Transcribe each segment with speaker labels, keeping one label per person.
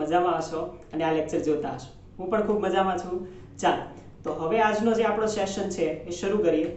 Speaker 1: મજામાં હશો અને આ લેક્ચર જોતા હશો. હું પણ ખૂબ મજામાં છું. ચાલો તો હવે આજનો જે આપણો સેશન છે એ શરૂ કરીએ.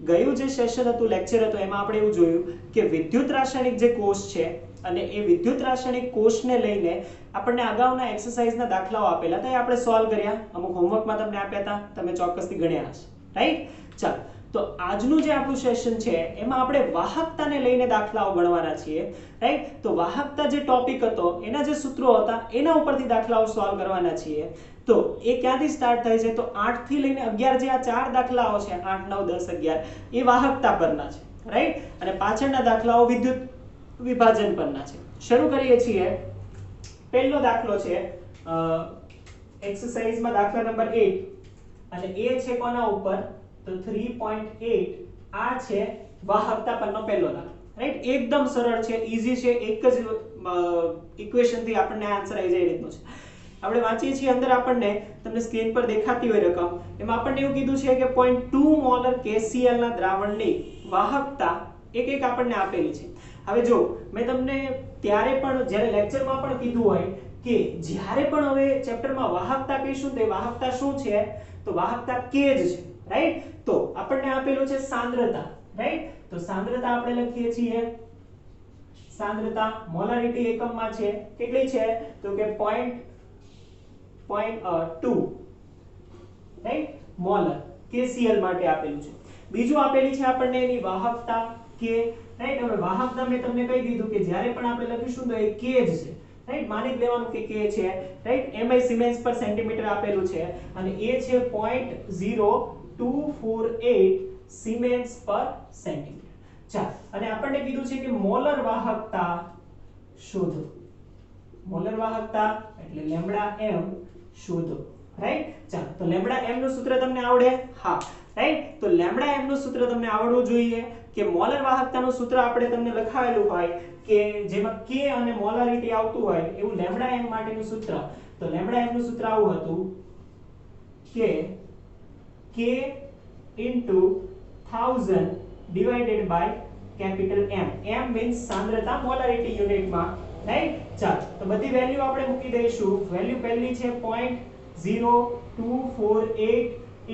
Speaker 1: ગયું જે સેશન હતું, લેક્ચર હતો, એમાં આપણે એવું જોયું કે વિદ્યુત રાસાયણિક જે કોષ છે અને એ વિદ્યુત રાસાયણિક કોષને લઈને આપણને અગાઉના એક્સરસાઇઝના દાખલાઓ આપેલા હતા, એ આપણે સોલ્વ કર્યા. અમુક હોમવર્કમાં તમને આપ્યા હતા, તમે ચોક્કસથી ગણ્યા હશે. રાઈટ? ચાલો તો આજનું જે આપણું સેશન છે એમાં આપણે વાહકતાને લઈને દાખલાઓ ગણવાના છીએ. રાઈટ? તો વાહકતા જે ટોપિક હતો, એના જે સૂત્રો હતા એના ઉપરથી દાખલાઓ સોલ્વ કરવાના છીએ. તો એ ક્યાંથી સ્ટાર્ટ થાય છે? તો 8 થી લઈને 11 જે આ ચાર દાખલાઓ છે, 8 9 10 11, એ વાહકતા પરના છે. રાઈટ? અને પાછળના દાખલાઓ વિદ્યુત વિભાજન પરના છે. શરૂ કરીએ છીએ. પહેલો દાખલો છે એક્સરસાઇઝમાં દાખલા નંબર 8 અને એ છે કોના ઉપર? તો 3.8. આ છે વાહકતા પરનો પહેલો દાખલો. રાઈટ? એકદમ સરળ છે, ઈઝી છે, એક જ ઇક્વેશન થી આપણને આન્સર આવી જાય રીતનો છે. આપણે વાંચીએ છીએ અંદર, આપણને તમને સ્ક્રીન પર દેખાતી હોય રકમ, એમાં આપણને એવું કીધું છે કે 0.2 મોલર KCl ના દ્રાવણની વાહકતા એક આપણને આપેલી છે. હવે જો મેં તમને ત્યારે પણ જ્યારે લેક્ચરમાં પણ કીધું હોય કે જ્યારે પણ હવે ચેપ્ટરમાં વાહકતા કહીશું તો વાહકતા શું છે? તો વાહકતા K જ છે. રાઈટ? તો આપણને આપેલું છે સાંદ્રતા. રાઈટ? તો સાંદ્રતા આપણે લખીએ છીએ, સાંદ્રતા મોલારિટી એકમમાં છે, કેટલી છે? તો કે 0.2 રાઈટ મોલર KCl માટે આપેલું છે. બીજું આપેલી છે આપણને એની વાહકતા K. રાઈટ? હવે વાહકતા મેં તમને કહી દીધું કે જ્યારે પણ આપણે લખીશું તો એ K જ છે. રાઈટ? માની લેવાનું કે K છે. રાઈટ? mi સિમેન્સ પર સેન્ટીમીટર આપેલું છે અને એ છે 0.248 સિમેન્સ પર સેન્ટીમીટર. ચાલો, અને આપણને કીધું છે કે મોલર વાહકતા શોધો. મોલર વાહકતા એટલે લેમ્બડા m શોધો. રાઈટ? ચાલો, તો લેમ્બડા m નું સૂત્ર તમને આવડે? હા. રાઈટ? તો લેમ્બડા m નું સૂત્ર તમને આવડવું જોઈએ કે મોલર વાહકતાનું સૂત્ર આપણે તમને લખાવેલું હોય કે જેમાં K અને મોલારિટી આવતું હોય એવું લેમ્બડા m માટેનું સૂત્ર. તો લેમ્બડા m નું સૂત્ર આવું હતું કે K into 1000 divided by capital M. M means સાંદ્રતા મોલારિટી યુનિટમાં. રાઈટ? ચાલો, તો બધી વેલ્યુ આપણે મૂકી દઈશું. વેલ્યુ પહેલી છે 0.0248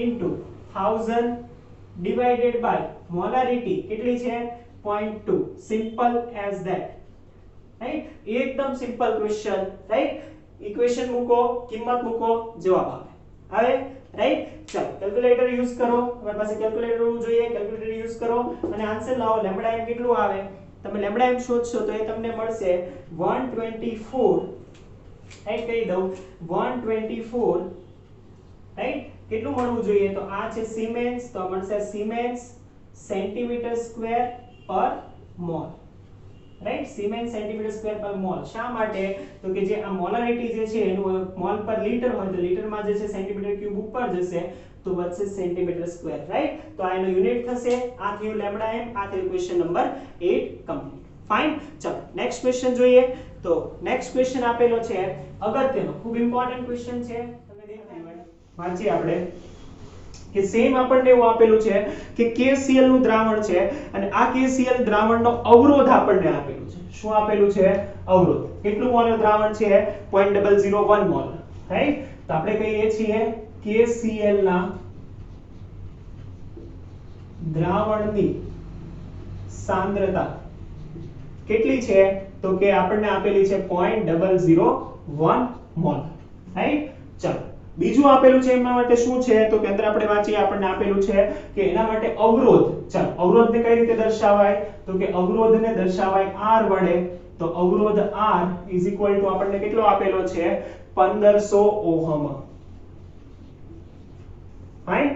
Speaker 1: into 1000 divided by મોલારિટી કેટલી છે? 0.2. Simple as that. રાઈટ? એકદમ સિમ્પલ ક્વેશ્ચન. રાઈટ? ઇક્વેશન મૂકો, કિંમત મૂકો, જવાબ આવે. રાઈટ? ચાલો, કેલ્ક્યુલેટર યુઝ કરો. તમારી પાસે કેલ્ક્યુલેટર હોવું જોઈએ. કેલ્ક્યુલેટર યુઝ કરો અને આન્સર લાવો. લેમ્બડા m કેટલું આવે? તમે લેમ્બડા m શોધશો તો એ તમને મળશે 124. રાઈટ? કહી દઉં 124. રાઈટ? કેટલું મળવું જોઈએ? તો આ છે સિમેન્સ, તો મળશે સિમેન્સ સેન્ટીમીટર સ્ક્વેર પર mall. Right? Siemens centimetre square પર મોલ. શા માટે? તો કે જે આ મોલારિટી જે છે એનું મોલ પર લીટર હોય તો લીટરમાં જે છે સેન્ટીમીટર ક્યુબ ઉપર જશે તો વધશે સેન્ટીમીટર સ્ક્વેર. રાઈટ? તો આ એનો યુનિટ થશે. આ થયું લેમ્બડા m. આ થયું ક્વેશ્ચન નંબર 8 કમ્પ્લીટ. ફાઇન. ચલો, નેક્સ્ટ ક્વેશ્ચન જોઈએ. તો નેક્સ્ટ ક્વેશ્ચન આપેલો છે અગત્યનો, ખૂબ ઇમ્પોર્ટન્ટ ક્વેશ્ચન છે. તમને દેખાય હોય વાંચીએ આપણે કે સેમ આપણને એવું આપેલું છે કે KCl નું દ્રાવણ છે અને આ KCl દ્રાવણનો અવરોધ આપણને આપેલું છે. શું આપેલું છે? અવરોધ. કેટલું મોલર દ્રાવણ છે? 0.001 મોલર. રાઈટ? તો આપણે કહીએ છીએ KCl ના દ્રાવણની સાંદ્રતા કેટલી છે? તો કે આપણને આપેલી છે 0.001 મોલ. રાઈટ? ચાલો, બીજું આપેલું છે એના માટે શું છે? તો કે અંદર આપણે વાંચીએ, આપણને આપેલું છે કે એના માટે અવરોધ. ચાલો, અવરોધને કઈ રીતે દર્શાવાય? તો કે અવરોધને દર્શાવાય R વડે. તો અવરોધ R is equal to આપણને કેટલો આપેલો છે? 1500 ઓહમ. ફાઇન.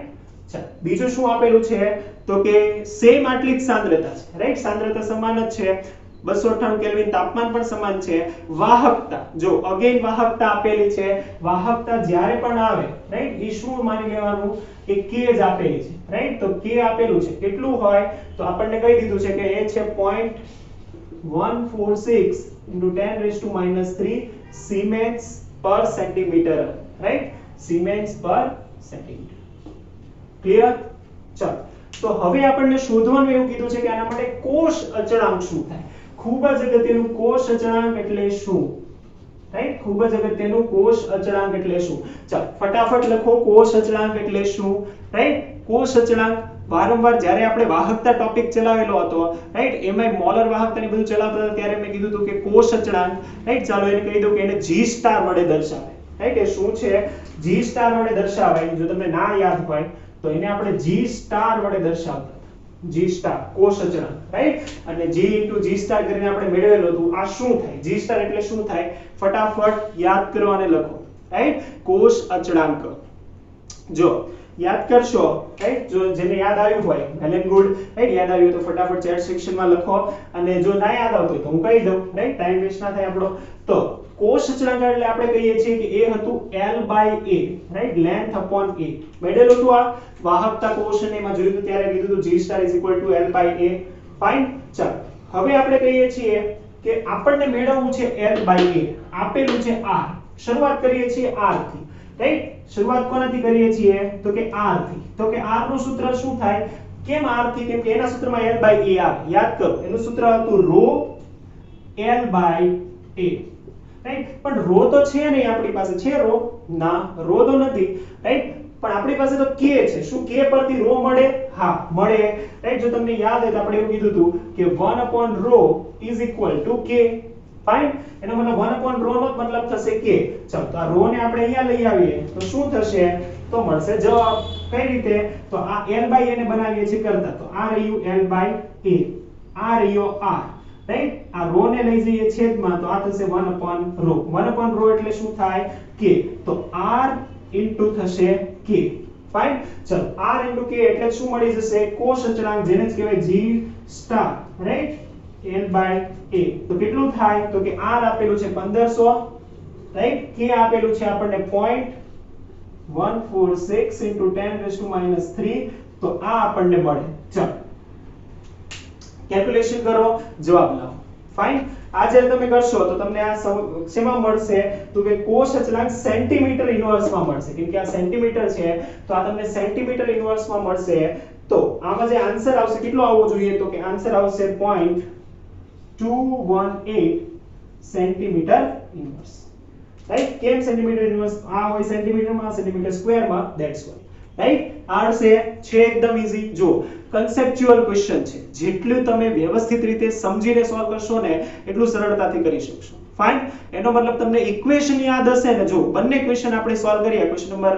Speaker 1: ચાલો, બીજું શું આપેલું છે? તો કે સેમ આટલી જ સાંદ્રતા છે. રાઈટ? સાંદ્રતા સમાન જ છે. 298 કેલ્વિન, તાપમાન પણ સમાન છે. વાહકતા જો અગેન વાહકતા આપેલી છે. વાહકતા જ્યારે પણ આવે, રાઈટ, એ શું માની લેવાનું કે K જ આપેલી છે. રાઈટ? તો K આપેલું છે. કેટલું હોય? તો આપણને કહી દીધું છે કે એ છે 0.146 into 10⁻³ સિમેન્સ પર સેન્ટીમીટર. રાઈટ? સિમેન્સ પર સેન્ટીમીટર. ક્લિયર? ચલો, તો હવે આપણને શોધવાનું એવું કીધું છે કે આના માટે કોષ અચળાંક શું થાય. ખૂબ જ અગત્યનું, કોષ અચળાંક એટલે શું? રાઈટ, ખૂબ જ અગત્યનું. કોષ અચળાંક એટલે શું? ચાલો ફટાફટ લખો. કોષ અચળાંક એટલે શું? રાઈટ, કોષ અચળાંક વારંવાર જ્યારે આપણે વાહકતા ટોપિક ચલાવેલો હતો, રાઈટ, એમાં મોલર વાહકતાને બધું ચલાવતા હતા ત્યારે મેં કીધું હતું કે કોષ અચળાંક, રાઈટ, ચાલો એને કહી દઉં કે એને G સ્ટાર વડે દર્શાવે. રાઈટ, એ શું છે? G સ્ટાર વડે દર્શાવાય. જો તમને ના યાદ હોય તો એને આપણે G સ્ટાર વડે દર્શાવતા. G સ્ટાર કોષ અચળાંક, રાઈટ, અને G * G સ્ટાર કરીને આપણે મેળવેલું હતું. આ શું થાય? G સ્ટાર એટલે શું થાય? ફટાફટ યાદ કરો અને લખો. રાઈટ, કોષ અચળાંક. જો યાદ કરશો, રાઈટ, જો જેને યાદ આવ્યું હોય વેલ એન્ડ ગુડ, રાઈટ, યાદ આવ્યું તો ફટાફટ ચેટ સેક્શનમાં લખો, અને જો ના યાદ આવતું તો હું કહી દઉં, રાઈટ, ટાઈમ વેસ્ટ ના થાય આપણો. તો કોષ અચળાંક એટલે આપણે કહીએ છીએ કે એ હતું L/A, right, length upon A. મેળવેલું હતું આ વાહકતા કોષ અને એમાં જોયું હતું ત્યારે કીધું હતું G સ્ટાર L/A. ફાઇન. ચાલો હવે આપણે કહીએ છીએ કે આપણને મેળવવું છે L/A, આપેલું છે R. શરૂઆત કરીએ છીએ R થી, રાઈટ, શરૂઆત કોનાથી કરીએ છીએ? તો કે R થી. તો કે R નું સૂત્ર શું થાય? કેમ R થી? કેમ કે એના સૂત્રમાં L/A આવે. યાદ કરો, એનું સૂત્ર હતું ρ L/A. રાઈટ, પણ ρ તો છે નહીં આપણી પાસે. છે ρ? ના, ρ તો નથી, રાઈટ, પણ આપણી પાસે તો k છે. શું k પરથી ρ મળે? હા, મળે. રાઈટ, જો તમને યાદ હોય તો આપણે એવું કીધું હતું કે 1/ρ = k. ફાઇન, એનો મતલબ 1/ρ નો મતલબ થશે k. ચાલો તો આ ρ ને આપણે અહીંયા લઈ આવીએ તો શું થશે? તો મળશે જવાબ. કઈ રીતે? તો આ L/A ને બનાવીએ છીએ કરતા, તો આ રહ્યું L/A, આ રહ્યો R, રાઈટ, આ ρ ને લઈ જઈએ છેદમાં તો આ થશે 1/ρ. 1/ρ એટલે શું થાય? k. તો R * થશે k. ફાઇન. ચલો R * k એટલે શું મળી જશે? કોષ અચળાંક, જેને જ કહેવાય G સ્ટાર, રાઈટ, L/A. તો કેટલું થાય? તો કે R આપેલું છે 1500, રાઈટ, k આપેલું છે આપણને 0.146 × 10⁻³ તો આ આપણને મળે. ચાલો કેલ્ક્યુલેશન કરો, જવાબ લાવો. ફાઇન. આ જ્યારે તમે કરશો તો તમને આ શેમાં મળશે? તો કે કોષ અચળાંક સેન્ટીમીટર ઇન્વર્સમાં મળશે. કેમ કે આ સેન્ટીમીટર છે તો આ તમને સેન્ટીમીટર ઇન્વર્સમાં મળશે. તો આમાં જે આન્સર આવશે કેટલો આવવો જોઈએ? તો કે આન્સર આવશે 0.218 સેન્ટીમીટર ઇન્વર્સ. રાઈટ, કેમ સેન્ટીમીટર ઇન્વર્સ? આ હોય સેન્ટીમીટરમાં, સેન્ટીમીટર સ્ક્વેરમાં, ધેટ્સ વાય. રાઈટ, આર છે એકદમ ઈઝી. જો કન્સેપ્ચ્યુઅલ ક્વેશ્ચન છે, જેટલું તમે વ્યવસ્થિત રીતે સમજીને સોલ્વ કરશો ને એટલું સરળતાથી કરી શકશો. ફાઇન. એનો મતલબ તમને ઇક્વેશન યાદ હશે ને? જો બંને ક્વેશ્ચન આપણે સોલ્વ કર્યા, ક્વેશ્ચન નંબર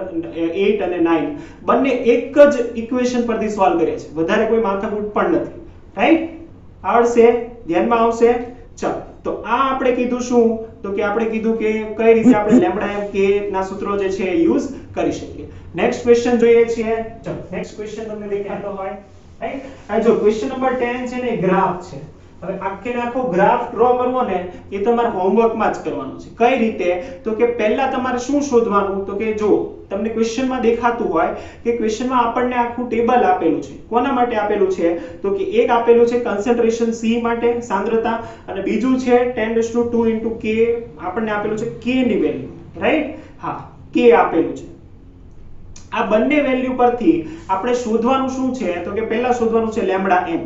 Speaker 1: 8 અને 9, બંને એક જ ઇક્વેશન પરથી સોલ્વ કર્યા છે. વધારે કોઈ માથાકૂટ પણ નથી. રાઈટ, આવડશે, ધ્યાનમાં આવશે. ચાલો તો આ આપણે કીધું શું? તો કે આપણે કીધું કે કઈ રીતે આપણે લેમ્બડા એમ કે ના સૂત્રો જે છે યુઝ કરી શકીએ. નેક્સ્ટ ક્વેશ્ચન જોઈએ છીએ. ચાલો નેક્સ્ટ ક્વેશ્ચન તમને દેખાતો હોય, રાઈટ, આ જો ક્વેશ્ચન નંબર 10 છે ને ગ્રાફ છે. હવે આખે આખો ગ્રાફ ડ્રો કરવો ને એ તમારે હોમવર્કમાં જ કરવાનું છે. કઈ રીતે? તો કે પહેલા તમારે શું શોધવાનું? તો કે જો તમને ક્વેશ્ચનમાં દેખાતું હોય કે ક્વેશ્ચનમાં આપણને આખું ટેબલ આપેલું છે. કોના માટે આપેલું છે? તો કે એક આપેલું છે કન્સન્ટ્રેશન C માટે, સાંદ્રતા, અને બીજું છે 10⁻² × k આપણને આપેલું છે k ની વેલ્યુ, રાઈટ, હા, k આપેલું છે. આ બંને વેલ્યુ પરથી આપણે શોધવાનું શું છે? તો કે પહેલા શોધવાનું છે લેમ્બડા m.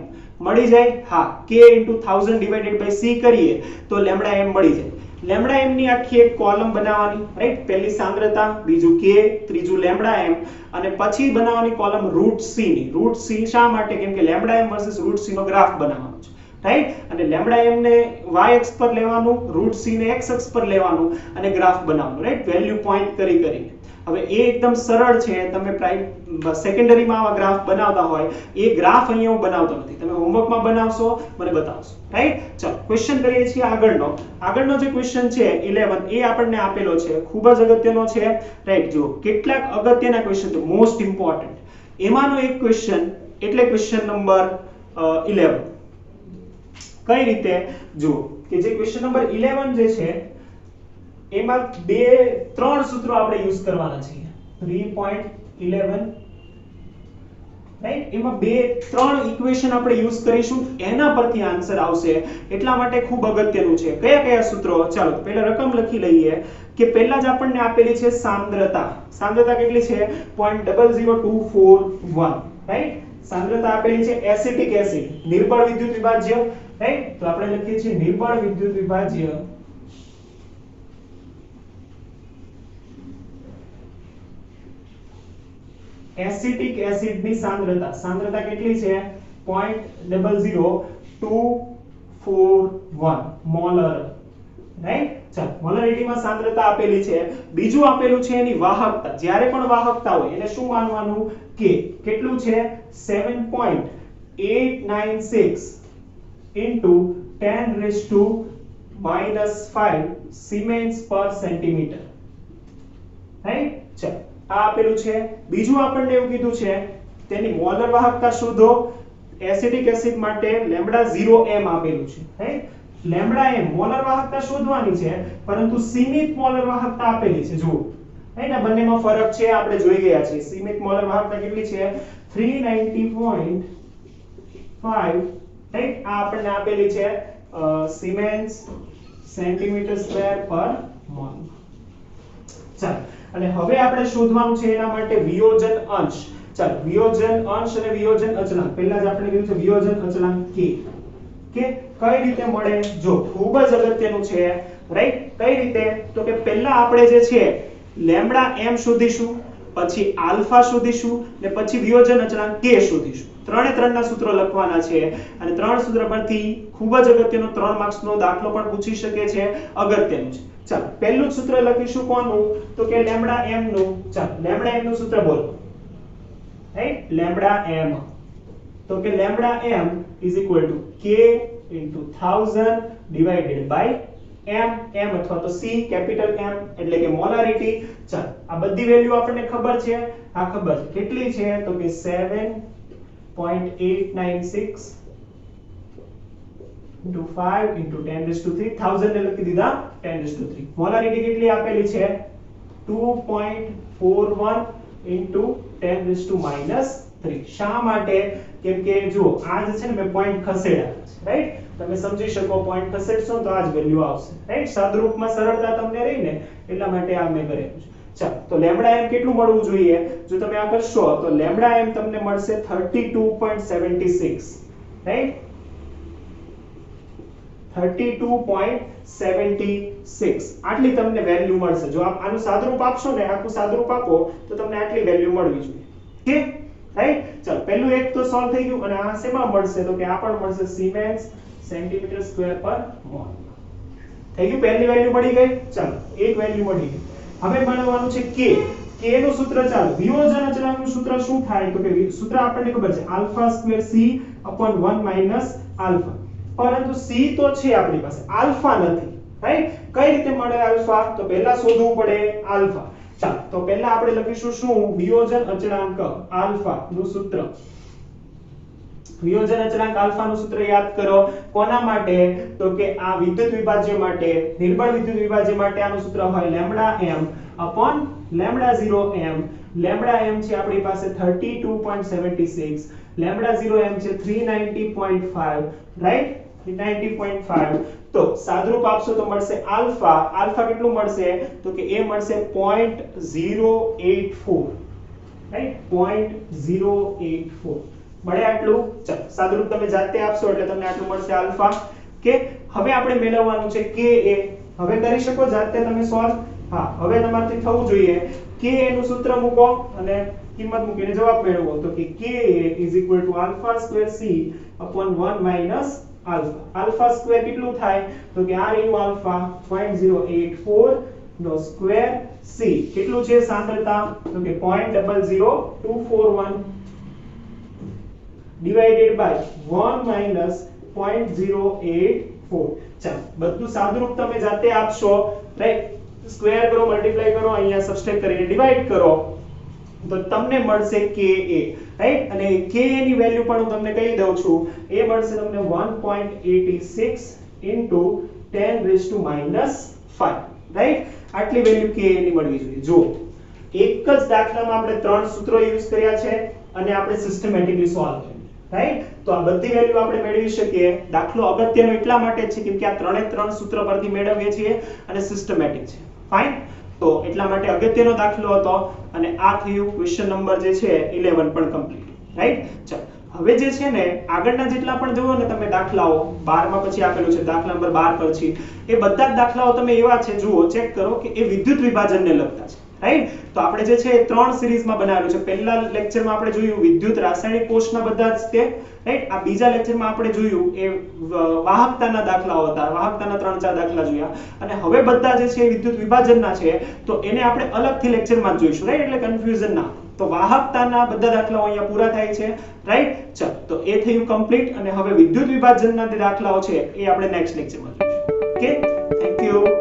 Speaker 1: મળી જાય? હા, k * 1000 / c કરીએ તો લેમ્બડા m મળી જાય. લેમ્બડા m ની આખી એક કોલમ બનાવવાની, રાઈટ, પહેલી સાંદ્રતા, બીજું k, ત્રીજું લેમ્બડા m, અને પછી બનાવવાની કોલમ √c ની. √c શા માટે? કેમ કે લેમ્બડા m વર્સસ √c નો ગ્રાફ બનાવવાનો છે, રાઈટ, અને લેમ્બડા m ને y અક્ષ પર લેવાનું, √c ને x અક્ષ પર લેવાનું અને ગ્રાફ બનાવવાનું, રાઈટ, વેલ્યુ પોઈન્ટ કરી કરીને. હવે એ એકદમ સરળ છે. તમે સેકન્ડરીમાં આવા ગ્રાફ બનાવતા હોય એ ગ્રાફ અહીંયા હું બનાવતો નથી, તમે હોમવર્કમાં બનાવશો, મને બતાવશો, રાઈટ. ચાલો ક્વેશ્ચન કરીએ છીએ આગળનો. આગળનો જે ક્વેશ્ચન છે 11 એ આપણને આપેલો છે, ખૂબ જ અગત્યનો છે, રાઈટ. જો કેટલાક અગત્યના ક્વેશ્ચન છે, મોસ્ટ ઇમ્પોર્ટન્ટ. એમાંનો એક ક્વેશ્ચન એટલે ક્વેશ્ચન નંબર 11. કઈ રીતે? જો કે જે ક્વેશ્ચન નંબર 11 જે છે એમાં 3 સૂત્રો આપણે યુઝ કરવાના છે. 3.11, રાઈટ, એમાં 3 ઇક્વેશન આપણે યુઝ કરીશું, એના પરથી આન્સર આવશે. એટલા માટે ખૂબ અગત્યનું છે. કયા કયા સૂત્રો? ચાલો પહેલા રકમ લખી લઈએ કે પહેલા જ આપણને આપેલી છે સાંદ્રતા. સાંદ્રતા કેટલી છે? 0.00241, રાઈટ. સાંદ્રતા આપેલી છે. એસિટિક એસિડ, નિર્બળ વિદ્યુત વિભાજ્ય, રાઈટ, તો આપણે લખીએ છીએ નિર્બળ વિદ્યુત વિભાજ્ય એસિટિક એસિડની સાંદ્રતા કેટલી છે 0.00241 મોલર, રાઈટ. ચાલો મોલરિટીમાં સાંદ્રતા આપેલી છે. બીજું આપેલું છે એની વાહકતા. જ્યારે પણ વાહકતા હોય એને શું માનવાનું કે કેટલું છે 7.896 into 10⁻⁻5 સિમેન્સ પર સેન્ટીમીટર, રાઈટ. ચાલો આ આપેલું છે. બીજું આપણને એવું કીધું છે તેની મોલર વાહકતા શોધો. એસિડિક એસિડ માટે λ0m આપેલું છે, રાઈટ. λm મોલર વાહકતા શોધવાની છે પરંતુ સીમિત મોલર વાહકતા આપેલી છે. જુઓ, રાઈટ. આ બંનેમાં ફરક છે, આપણે જોઈ ગયા છે. સીમિત મોલર વાહકતા કેટલી છે 390.5, રાઈટ. આ આપણને આપેલી છે સિમેન્સ સેન્ટીમીટર સ્ક્વેર પર મોલ. ચાલો, અને હવે આપણે શોધવાનું છે એના માટે વિયોજન અંશ. ચાલો, વિયોજન અંશ અને વિયોજન અચળાંક. પહેલા જ આપણે કીધું છે વિયોજન અચળાંક કે કઈ રીતે મળે. જો ખૂબ જ અગત્યનું છે, રાઈટ. કઈ રીતે તો કે પહેલા આપણે જે છે λm શોધીશું, પછી આલ્ફા શોધીશું ને પછી વિયોજન અચળાંક k શોધીશું. ત્રણે ત્રણના સૂત્રો લખવાના છે અને ત્રણ સૂત્ર પરથી ખૂબ જ અગત્યનો 3 માર્ક્સનો દાખલો પણ પૂછી શકે છે, અગત્યનું છે. ચાલો, પહેલું જ સૂત્ર લખીશું કોનું તો કે λm નું. ચાલો, λm નું સૂત્ર બોલો, રાઈટ. λm તો કે λm = k into 1000 divided by m અથવા તો c કેપિટલ M એટલે કે મોલારિટી. ચાલો, આ બધી વેલ્યુ આપણને ખબર છે. આ ખબર છે કેટલી છે તો કે 7.896 into 5 into 10⁻³ 1000 ને લખી દીધા 10⁻³ મોલારિટી કેટલી આપેલી છે 2.41 into 10⁻³ શા માટે? કેમ કે જો આ જે છે ને મેં પોઈન્ટ ખસેડ્યા છે, રાઈટ. તમે સમજી શકો પોઈન્ટ ખસેડશો તો આ જ વેલ્યુ આવશે, રાઈટ. સાદુરૂપમાં સરળતા તમને રહી ને એટલા માટે આ મેં કરેલું છે. ચાલો, તો λm કેટલું મળવું જોઈએ? જો તમે આ કરશો તો λm તમને મળશે 32.76, રાઈટ. 32.76 આટલી તમને વેલ્યુ મળશે. જો આપ આનું સાદુરૂપ આપશો ને, આખું સાદુરૂપ આપો તો તમને આટલી વેલ્યુ મળવી જોઈએ, કે રાઈટ. ચાલો, પહેલું એક તો સોલ્વ થઈ ગયું અને આ શેમાં મળશે તો કે આ પણ મળશે સિમેન્સ સેન્ટીમીટર સ્ક્વેર પર મોલ. થઈ ગયું, પહેલી વેલ્યુ મળી ગઈ. ચાલો, એક વેલ્યુ મળી ગઈ. હવે મેળવવાનું છે k. k નું સૂત્ર. ચાલો, વિયોજન અચળાંકનું સૂત્ર શું થાય તો કે સૂત્ર આપણને ખબર છે α² c/1 - આલ્ફા. પરંતુ c તો છે આપણી પાસે, આલ્ફા નથી, રાઈટ. કઈ રીતે મળે આલ્ફા? તો પહેલા શોધવું પડે આલ્ફા. ચાલો, તો પહેલા આપણે લખીશું શું વિયોજન અચળાંક આલ્ફા નું સૂત્ર. વિયોજન અચળાંક આલ્ફા નું સૂત્ર યાદ કરો. કોના માટે? તો કે આ વિદ્યુત વિભાજ્ય માટે, નિર્બળ વિદ્યુત વિભાજ્ય માટે આનું સૂત્ર હોય λm upon λ0m. λm છે આપણી પાસે 32.76, λ0m છે 390.5, રાઈટ. 390.5. તો સાદુરૂપ આપશો તો મળશે આલ્ફા. આલ્ફા કેટલું મળશે તો કે એ મળશે 0.084, રાઈટ. 0.084 મળે આટલું. ચાલો, સાદુરૂપ તમે જાતે આપશો એટલે તમને આટલું મળશે આલ્ફા. કે હવે આપણે મેળવવાનું છે કે એ. હવે કરી શકો જાતે તમે સોલ્વ. હા, હવે તમારથી થવું જોઈએ. કે નું સૂત્ર મૂકો અને કિંમત મૂકીને જવાબ મેળવો તો કે k = α² c/1 - alpha. Alpha square કેટલું થાય તો કે આ રહ્યું આલ્ફા 0.084 નો સ્ક્વેર c કેટલું છે સાંદ્રતા તો કે 0.00241 divided by 1 - 0.084. ચાલો, બધું સાદુરૂપ તમે જાતે આપશો, રાઈટ. સ્ક્વેર કરો, મલ્ટીપ્લાય કરો, અહીંયા સબસ્ટ્રેક્ટ કરીને ડિવાઈડ કરો તો તમને મળશે ka, રાઈટ. અને ka ની વેલ્યુ પણ હું તમને કહી દઉં છું. એ મળશે તમને 1.86 into 10⁻⁵, રાઈટ. આટલી વેલ્યુ ka ની મળવી જોઈએ. જો એક જ દાખલામાં આપણે 3 સૂત્રો યુઝ કર્યા છે અને આપણે સિસ્ટમેટિકલી સોલ્વ કર્યું, રાઈટ. તો આ બધી વેલ્યુ આપણે મેળવી શકીએ. દાખલો અગત્યનો એટલા માટે છે કેમ કે આ ત્રણે ત્રણ સૂત્ર પરથી મેળવીએ છીએ અને સિસ્ટમેટિક છે. ફાઇન. તો એટલા માટે અગત્યનો દાખલો હતો અને આ થયું ક્વેશ્ચન નંબર જે છે 11 પણ કમ્પ્લીટ, રાઈટ. ચાલો, હવે જે છે ને આગળના જેટલા પણ જુઓ ને તમે દાખલાઓ 12 માં પછી આપેલું છે દાખલા નંબર 12 પછી, એ બધા જ દાખલાઓ તમે એવા છે, જુઓ ચેક કરો કે એ વિદ્યુત વિભાજનને લગતા છે, રાઈટ. તો આપણે જે છે એ 3 સિરીઝમાં બનાવેલું છે. પહેલા લેક્ચરમાં આપણે જોયું વિદ્યુત રાસાયણિક કોષના બધા જ તે, રાઈટ. આ બીજા લેક્ચરમાં આપણે જોયું એ વાહકતાના દાખલાઓ હતા, વાહકતાના 3-4 દાખલા જોયા, અને હવે બધા જે છે વિદ્યુત વિભાજનના છે તો એને આપણે અલગથી લેક્ચરમાં જ જોઈશું, રાઈટ. એટલે કન્ફ્યુઝન ના. તો વાહકતાના બધા દાખલાઓ અહીંયા પૂરા થાય છે, રાઈટ. ચલ તો એ થયું કમ્પ્લીટ, અને હવે વિદ્યુત વિભાજનના જે દાખલાઓ છે એ આપણે નેક્સ્ટ લેક્ચરમાં જોઈશું. Okay, thank you.